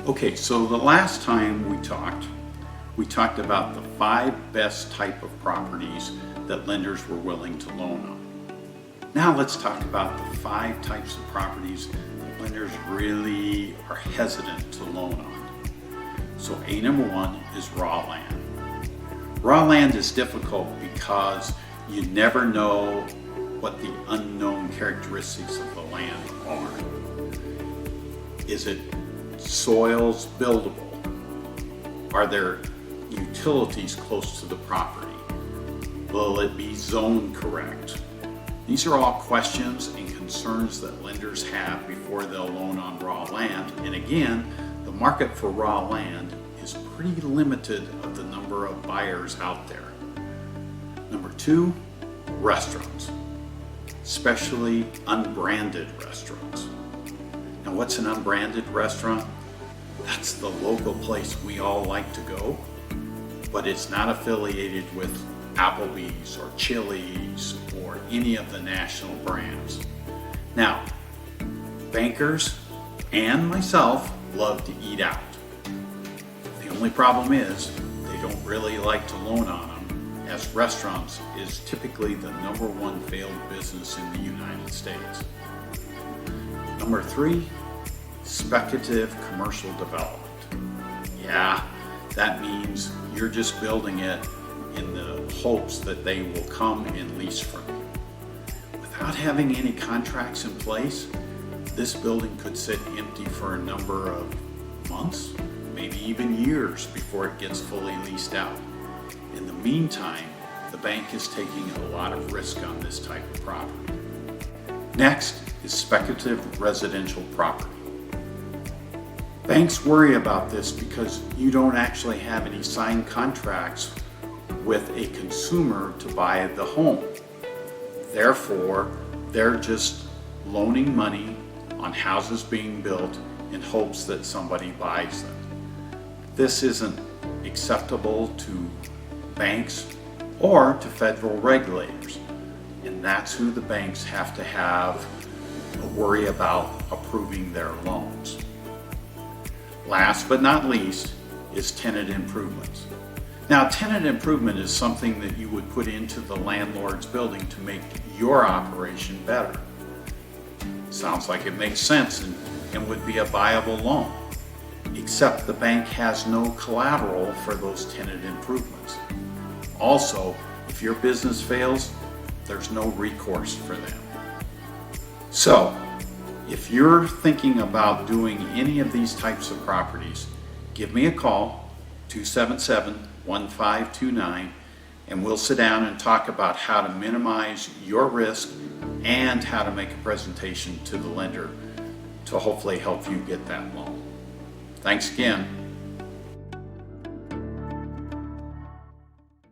Okay, so the last time we talked about the 5 best type of properties that lenders were willing to loan on. Now let's talk about the 5 types of properties that lenders really are hesitant to loan on. So A number 1 is raw land. Raw land is difficult because you never know what the unknown characteristics of the land are. Is it soils buildable? Are there utilities close to the property? Will it be zoned correct? These are all questions and concerns that lenders have before they'll loan on raw land. And again, the market for raw land is pretty limited of the number of buyers out there. Number 2, restaurants, especially unbranded restaurants. Now, what's an unbranded restaurant? That's the local place we all like to go, but it's not affiliated with Applebee's or Chili's or any of the national brands. Now, bankers and myself love to eat out. The only problem is they don't really like to loan on them, as restaurants is typically the number 1 failed business in the United States. Number 3, speculative commercial development. Yeah, that means you're just building it in the hopes that they will come and lease from you. Without having any contracts in place, this building could sit empty for a number of months, maybe even years before it gets fully leased out. In the meantime, the bank is taking a lot of risk on this type of property. Next is speculative residential property. Banks worry about this because you don't actually have any signed contracts with a consumer to buy the home. Therefore, they're just loaning money on houses being built in hopes that somebody buys them. This isn't acceptable to banks or to federal regulators, and that's who the banks have to have a worry about approving their loans. Last but not least is tenant improvements. Now, tenant improvement is something that you would put into the landlord's building to make your operation better. Sounds like it makes sense and would be a viable loan, except the bank has no collateral for those tenant improvements. Also, if your business fails, there's no recourse for them. So, if you're thinking about doing any of these types of properties, give me a call, 277-1529, and we'll sit down and talk about how to minimize your risk and how to make a presentation to the lender to hopefully help you get that loan. Thanks again.